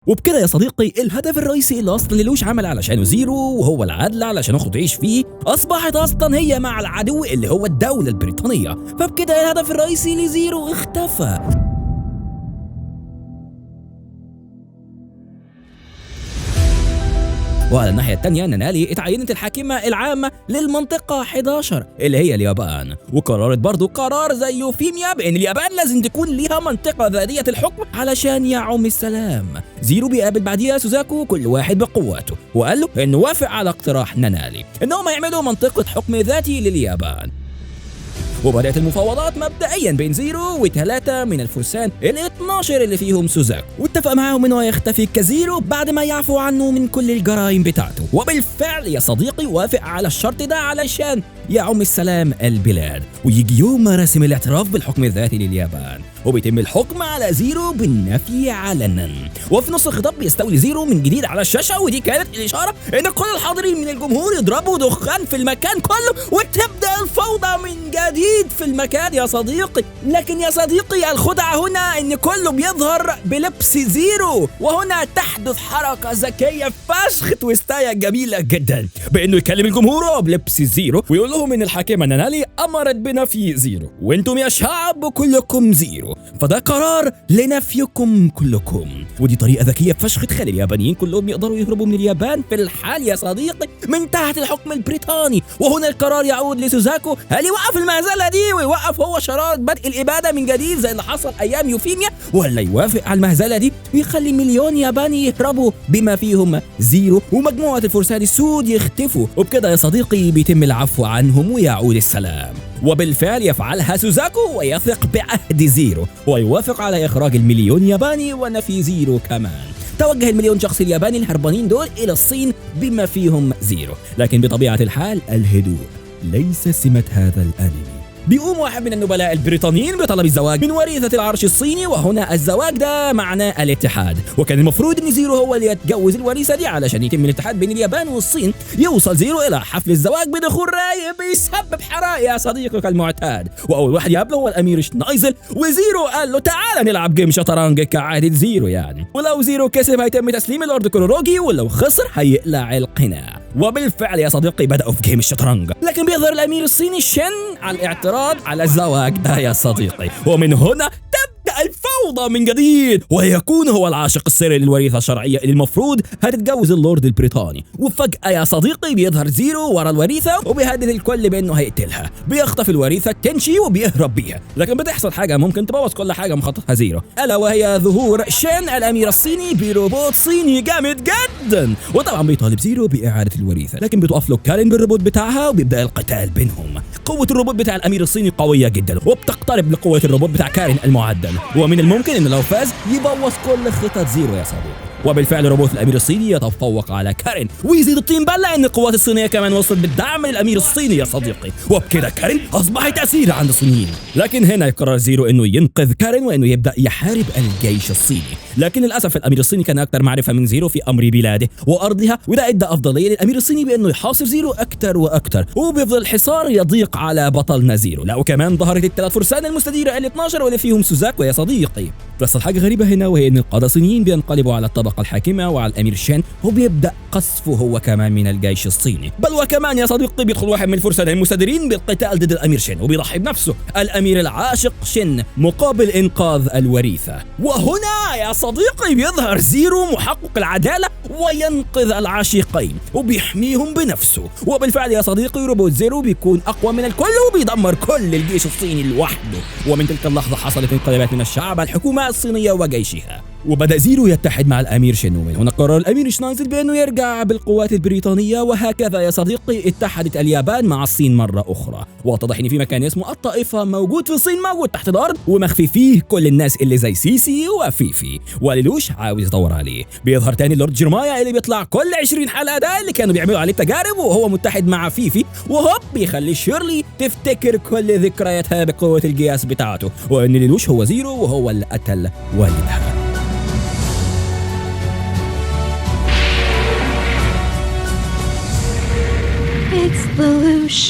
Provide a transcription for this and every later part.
وبكده يا صديقي الهدف الرئيسي اللي اصلا ليلوش عمل علشانه زيرو وهو العدل علشان اخته تعيش فيه اصبحت اصلا هي مع العدو اللي هو الدولة البريطانية، فبكده الهدف الرئيسي لزيرو اختفى. وعلى الناحية التانية نانالي اتعينت الحاكمة العامة للمنطقة 11 اللي هي اليابان، وقررت برضو قرار زي يوفيميا بان اليابان لازم تكون ليها منطقة ذاتية الحكم علشان يعم السلام. زيرو بيقابل بعديها سوزاكو كل واحد بقوته وقال له انه وافق على اقتراح نانالي انهم يعملوا منطقة حكم ذاتي لليابان. وبدأت المفاوضات مبدئيا بين زيرو وثلاثة من الفرسان ال12 اللي فيهم سوزاكو، واتفق معاهم انه يختفي كزيرو بعد ما يعفو عنه من كل الجرائم بتاعته. وبالفعل يا صديقي وافق على الشرط ده علشان يعم السلام البلاد، ويجي يوم مراسم الاعتراف بالحكم الذاتي لليابان وبيتم الحكم على زيرو بالنفي علنا. وفي نص الخطاب بيستولي زيرو من جديد على الشاشة، ودي كانت الإشارة ان كل الحاضرين من الجمهور يضربوا دخان في المكان كله وتبدأ الفوضى من جديد في المكان يا صديقي. لكن يا صديقي الخدعة هنا ان كله بيظهر بلبس زيرو، وهنا تحدث حركة ذكية فشخ تويستاية جميلة جدا بانه يكلم الجمهور بلبس زيرو ويقول لهم ان الحاكمة نانالي امرت بنفي زيرو وانتم يا شعب كلكم زيرو، فده قرار لنفيكم كلكم. ودي طريقة ذكية فشخ تخلي اليابانيين كلهم يقدروا يهربوا من اليابان في الحال يا صديقي من تحت الحكم البريطاني. وهنا القرار يعود لسوزاكو، هل يوقف المهزلة دي ويوقف هو شرارة بدء الإبادة من جديد زي اللي حصل أيام يوفيميا، ولا يوافق على المهزلة دي ويخلي مليون ياباني يهربوا بما فيهم زيرو ومجموعة الفرسان السود يختفوا، وبكده يا صديقي بيتم العفو عنهم ويعود السلام. وبالفعل يفعلها سوزاكو ويثق بعهد زيرو ويوافق على إخراج المليون ياباني ونفي زيرو كمان. توجه المليون شخص الياباني الهربانين دول إلى الصين بما فيهم زيرو، لكن بطبيعة الحال الهدوء ليس سمة هذا الأنمي. بيقوم واحد من النبلاء البريطانيين بطلب الزواج من وريثة العرش الصيني، وهنا الزواج ده معناه الاتحاد، وكان المفروض ان زيرو هو اللي يتجوز الوريثة دي علشان يتم الاتحاد بين اليابان والصين. يوصل زيرو الى حفل الزواج بدخول رايق بيسبب حرائق يا صديقي كالمعتاد، واول واحد يقابله هو الامير شنايزل، وزيرو قال له تعال نلعب جيم شطرنج كعادة زيرو يعني، ولو زيرو كسب هيتم تسليم اللورد كوروروجي ولو خسر هيقلع القناع. وبالفعل يا صديقي بدأوا في جيم الشطرنج، لكن بيظهر الامير الصيني شن على الاعتراض على الزواج ده يا صديقي، ومن هنا تبدأ الفوضى من جديد، ويكون هو العاشق السري للوريثة الشرعية اللي المفروض هتتجوز اللورد البريطاني. وفجأة يا صديقي بيظهر زيرو ورا الوريثة وبيهدد الكل بانه هيقتلها، بيخطف الوريثة تنشي وبيهرب بيها، لكن بتحصل حاجة ممكن تبوظ كل حاجة مخططها زيرو، ألا وهي ظهور شين الأمير الصيني بروبوت صيني جامد جدا. وطبعا بيطالب زيرو بإعادة الوريثة، لكن بتقف له كارين بالروبوت بتاعها وبيبدأ القتال بينهم. قوة الروبوت بتاع الأمير الصيني قوية جدا وبتقترب لقوة الروبوت بتاع كارين المعدل، ومن الممكن انه لو فاز يبوظ كل خطط زيرو يا صديقي. وبالفعل روبوت الامير الصيني يتفوق على كارين، ويزيد الطين بله ان القوات الصينيه كمان وصلت بالدعم من الامير الصيني يا صديقي، وبكده كارين اصبحت اسيره عند الصينيين. لكن هنا يقرر زيرو انه ينقذ كارين وانه يبدا يحارب الجيش الصيني، لكن للاسف الامير الصيني كان اكثر معرفه من زيرو في امر بلاده وارضها، وده ادى افضليه للامير الصيني بانه يحاصر زيرو اكثر واكثر، وبيفضل الحصار يضيق على بطلنا زيرو. لا وكمان ظهرت الثلاث فرسان المستديره ال12 واللي فيهم سوزاكو يا صديقي. بس الحاجه غريبه هنا وهي ان القاده الصينيين بينقلبوا على الطبقه الحاكمه وعلى الامير شين، وبيبدا قصفه هو كمان من الجيش الصيني. بل وكمان يا صديقي بيدخل واحد من الفرسان المستديرين بالقتال ضد الامير شين وبيضحي بنفسه الامير العاشق شين مقابل انقاذ الوريثه. وهنا يا صديقي بيظهر زيرو محقق العداله وينقذ العاشقين وبيحميهم بنفسه. وبالفعل يا صديقي روبوت زيرو بيكون اقوى من الكل وبيدمر كل الجيش الصيني لوحده. ومن تلك اللحظه حصلت انقلابات من الشعب الحكومه الصينيه وجيشها، وبدأ زيرو يتحد مع الأمير شين، ومن هنا قرر الأمير شنايزل بأنه يرجع بالقوات البريطانية. وهكذا يا صديقي اتحدت اليابان مع الصين مرة أخرى، واتضح إن في مكان اسمه الطائفة موجود في الصين، موجود تحت الأرض ومخفي فيه كل الناس اللي زي سيسي وفيفي، وليلوش عاوز يدور عليه. بيظهر تاني لورد جيرمايا اللي بيطلع كل 20 حلقة، ده اللي كانوا بيعملوا عليه تجارب وهو متحد مع فيفي، وهوب بيخلي شيرلي تفتكر كل ذكرياتها بقوة القياس بتاعته، وإن ليلوش هو زيرو وهو اللي قتل والدها. It's Lelouch.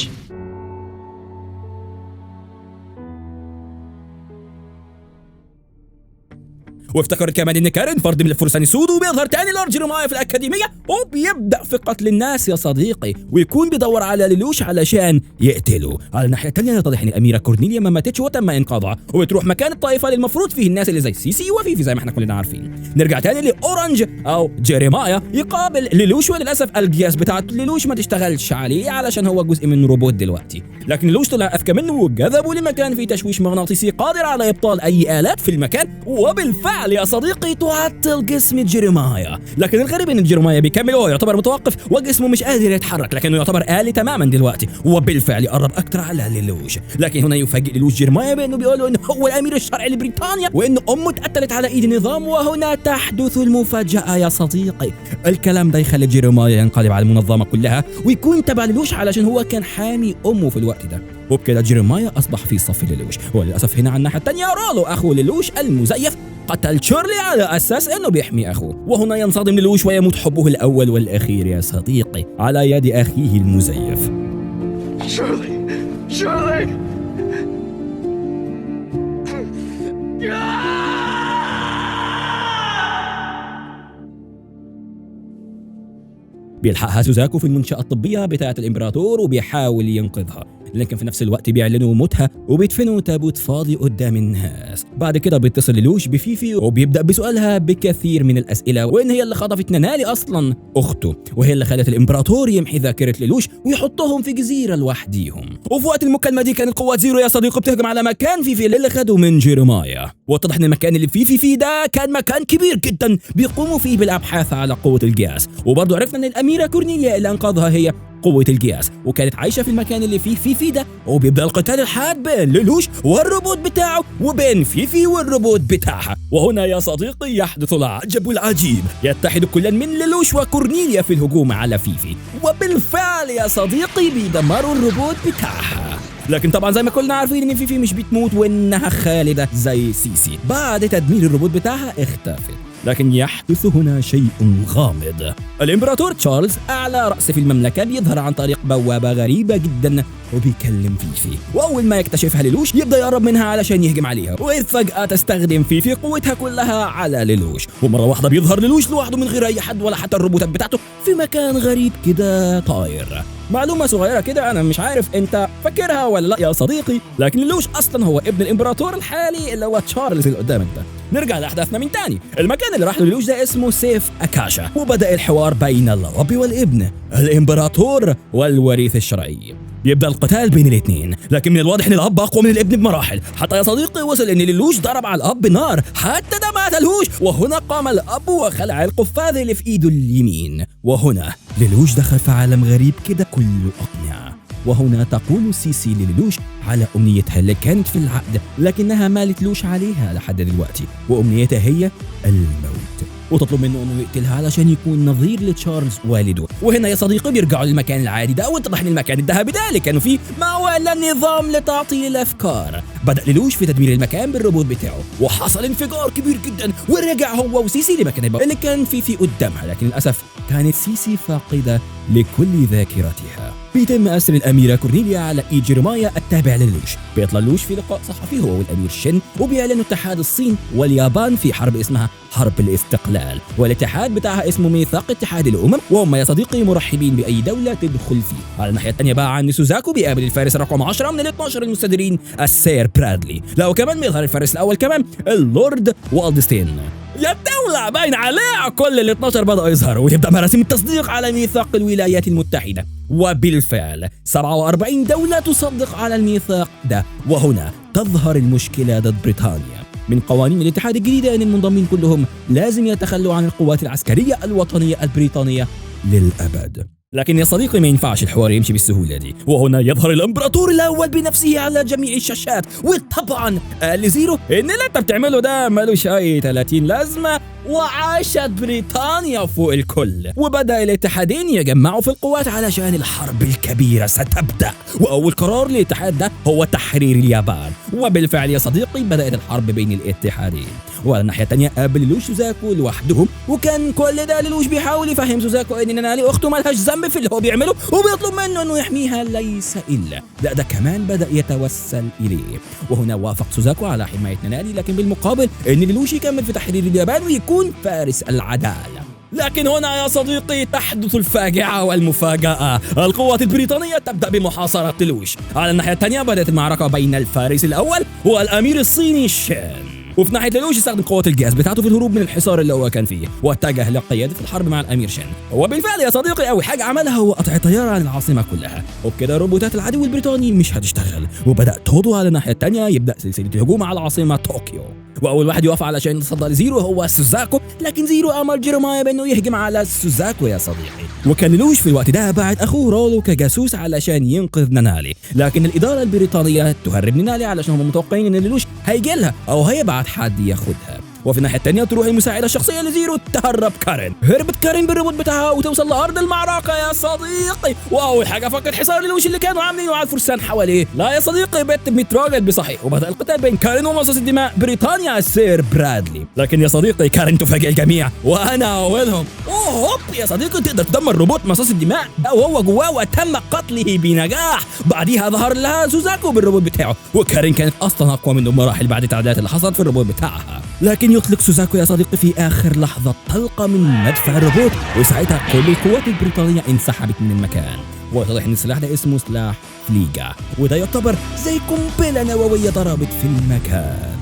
وافتكرت كمان ان كارين فرد من الفرسان السود، وبيظهر تاني لورد جيرمايا في الاكاديميه وبيبدا في قتل الناس يا صديقي، ويكون بيدور على ليلوش علشان يقتله. على الناحيه الثانيه يتضح ان الاميره كورنيليا ما ماتتش وتم انقاذها، وبتروح مكان الطائفه اللي المفروض فيه الناس اللي زي سيسي وفيفي زي ما احنا كلنا عارفين. نرجع تاني لاورنج او جيرمايا يقابل ليلوش، وللاسف الجهاز بتاعت ليلوش ما تشتغلش عليه علشان هو جزء من روبوت دلوقتي، لكن ليلوش طلع اذكى منه وجذبه لمكان فيه تشويش مغناطيسي قادر على ابطال اي الات في المكان، وبالفعل يا صديقي تعطل جسم جيرمايا. لكن الغريب ان جيرمايا بيكمل وهو يعتبر متوقف وجسمه مش قادر يتحرك، لكنه يعتبر آلي تماما دلوقتي، وبالفعل يقرب اكتر على ليلوش. لكن هنا يفاجئ ليلوش جيرمايا بانه بيقول له انه هو الامير الشرعي لبريطانيا، وان امه اتقتلت على ايد النظام، وهنا تحدث المفاجأة يا صديقي. الكلام ده يخلي جيرمايا ينقلب على المنظمة كلها ويكون تبع ليلوش علشان هو كان حامي امه في الوقت ده، وبكده جيرمايا اصبح في صف ليلوش. وللاسف هنا على الناحية الثانية رولو اخو ليلوش المزيف قتل تشارلي على اساس انه بيحمي اخوه، وهنا ينصدم ليلوش ويموت حبه الاول والاخير يا صديقي على يد اخيه المزيف. Charlie! بيلحقها سوزاكو في المنشأة الطبية بتاعة الإمبراطور وبيحاول ينقذها، لكن في نفس الوقت بيعلنوا موتها وبيدفنوا تابوت فاضي قدام الناس. بعد كده بيتصل ليلوش بفيفي وبيبدأ بسؤالها بكثير من الأسئلة، وإن هي اللي خطفت نانالي أصلا أخته، وهي اللي خلت الإمبراطور يمحي ذاكرة ليلوش ويحطهم في جزيرة لوحديهم. وفي وقت المكالمة دي كانت قوات زيرو يا صديقي بتهجم على مكان فيفي اللي خده من جيرمايا، واتضح إن المكان اللي فيفي فيه ده كان مكان كبير جدا بيقوموا فيه بالأبحاث على قوة الجاس. وبرضه عرفنا إن الأميرة كورنيليا اللي أنقذها هي قوة الجياس، وكانت عايشة في المكان اللي فيه فيفي ده. وبيبدأ القتال الحاد بين ليلوش والروبوت بتاعه وبين فيفي والروبوت بتاعها. وهنا يا صديقي يحدث العجب العجيب، يتحد كل من ليلوش وكورنيليا في الهجوم على فيفي، وبالفعل يا صديقي بيدمروا الروبوت بتاعها. لكن طبعا زي ما كلنا عارفين ان فيفي مش بتموت وانها خالدة زي سيسي. بعد تدمير الروبوت بتاعها اختفت، لكن يحدث هنا شيء غامض. الامبراطور تشارلز اعلى رأس في المملكة بيظهر عن طريق بوابة غريبة جدا وبيكلم فيفي، واول ما يكتشفها ليلوش يبدا يقرب منها علشان يهجم عليها، واذ فجأة تستخدم فيفي قوتها كلها على ليلوش، ومرة واحدة بيظهر ليلوش لوحده من غير اي حد ولا حتى الروبوتات بتاعته في مكان غريب كده طاير. معلومة صغيرة كده أنا مش عارف أنت فاكرها ولا لا يا صديقي، لكن ليلوش أصلا هو ابن الإمبراطور الحالي اللي هو تشارلز اللي قدامك ده. نرجع لأحداثنا من تاني. المكان اللي راح له ليلوش ده اسمه سيف أكاشا، وبدأ الحوار بين الأب والابن، الإمبراطور والوريث الشرعي. بيبدأ القتال بين الاثنين، لكن من الواضح ان الاب اقوى من الابن بمراحل، حتى يا صديقي وصل ان ليلوش ضرب على الاب بنار حتى ده ما قتلهوش. وهنا قام الاب وخلع القفاز اللي في ايده اليمين، وهنا ليلوش دخل في عالم غريب كده كله اقنعه. وهنا تقول سيسي لليلوش على امنيتها اللي كانت في العقد لكنها ما قالتلوش عليها لحد دلوقتي، وامنيتها هي الموت، وتطلب منه انه يقتلها علشان يكون نظير لتشارلز والده. وهنا يا صديقي بيرجعوا للمكان العادي ده، واتضح ان المكان الذهبي ده اللي كانوا فيه ما هو الا نظام لتعطيل الافكار. بدا ليلوش في تدمير المكان بالروبوت بتاعه، وحصل انفجار كبير جدا، ورجع هو وسيسي لمكان اللي كان فيه قدامها، لكن للاسف كانت سيسي فاقده لكل ذاكرتها. بيتم اسر الاميره كورنيليا على ايد جيرمايا التابع لليلوش. بيطلع ليلوش في لقاء صحفي هو والامير شن، وبيعلنوا اتحاد الصين واليابان في حرب اسمها حرب الاستقلال، والاتحاد بتاعها اسمه ميثاق اتحاد الامم، وهم يا صديقي مرحبين باي دوله تدخل فيه. على الناحيه الثانيه بقى عن سوزاكو بيقابل الفارس رقم 10 من ال 12 المستديرين السير برادلي. لا وكمان بيظهر الفارس الاول كمان اللورد والدستين. يا الدولة باين عليها كل ال 12 بدأوا يظهروا، وتبدأ مراسم التصديق على ميثاق الولايات المتحدة، وبالفعل 47 دولة تصدق على الميثاق ده. وهنا تظهر المشكلة ضد بريطانيا. من قوانين الاتحاد الجديدة أن المنضمين كلهم لازم يتخلوا عن القوات العسكرية الوطنية البريطانية للأبد. لكن يا صديقي ما ينفعش الحوار يمشي بالسهولة دي، وهنا يظهر الامبراطور الاول بنفسه على جميع الشاشات، وطبعا قال لزيرو ان اللي انت بتعمله ده ملوش اي 30 لازمة، وعاشت بريطانيا فوق الكل. وبدأ الاتحادين يجمعوا في القوات علشان الحرب الكبيرة ستبدأ، وأول قرار للاتحاد ده هو تحرير اليابان. وبالفعل يا صديقي بدأت الحرب بين الاتحادين، وعلى الناحيه الثانيه قابل ليلوش سوزاكو لوحدهم، وكان كل ده ليلوش بيحاول يفهم سوزاكو ان نانالي اخته مالهاش ذنب في اللي هو بيعمله، وبيطلب منه انه يحميها ليس الا ده كمان بدا يتوسل اليه. وهنا وافق سوزاكو على حمايه نانالي، لكن بالمقابل ان ليلوش يكمل في تحرير اليابان ويكون فارس العداله. لكن هنا يا صديقي تحدث الفاجعة والمفاجأة. القوات البريطانية تبدأ بمحاصرة ليلوش. على الناحية الثانية بدأت المعركة بين الفارس الأول والأمير الصيني شين. وفي ناحية ليلوش استخدم قوات الجهاز بتاعته في الهروب من الحصار اللي هو كان فيه، واتجه لقيادة الحرب مع الأمير شين. وبالفعل يا صديقي أول حاجة عملها هو قطع طيارة عن العاصمة كلها، وبكده روبوتات العدو البريطاني مش هتشتغل. وبدأ تودو على الناحية الثانية يبدأ سلسلة الهجوم على العاصمة طوكيو. واول واحد يقف علشان يتصدى لزيرو هو سوزاكو، لكن زيرو امر جيرومايا بانه يهجم على سوزاكو يا صديقي. وكان ليلوش في الوقت ده بعت اخوه رولو كجاسوس علشان ينقذ نانالي، لكن الاداره البريطانيه تهرب نانالي علشان هم متوقعين ان ليلوش هيجي لها او هيبعت حد ياخدها. وفي الناحيه الثانيه تروح المساعده الشخصيه لزيرو تهرب كارين. هربت كارين بالروبوت بتاعها وتوصل لارض المعركه يا صديقي، واول حاجه فكت حصار ليلوش اللي كانوا عاملينه على الفرسان حواليه. لا يا صديقي بيت متراجل بصحيح، وبدا القتال بين كارين ومصاص الدماء بريطانيا السير برادلي. لكن يا صديقي كارين تفاجئ الجميع وانا اولهم. هوب يا صديقي تقدر تدمر روبوت مصاص الدماء ده وهو جواه، وتم قتله بنجاح. بعديها ظهر لها سوزاكو بالروبوت بتاعه، وكارين كانت اصلا اقوى منه بمراحل بعد التعديلات اللي حصلت في الروبوت بتاعها. لكن يطلق سوزاكو يا صديقي في آخر لحظة طلقة من مدفع الروبوت، وساعتها كل القوات البريطانية انسحبت من المكان. واتضح ان السلاح ده اسمه سلاح فليجا، وده يعتبر زي قنبلة نووية ضربت في المكان.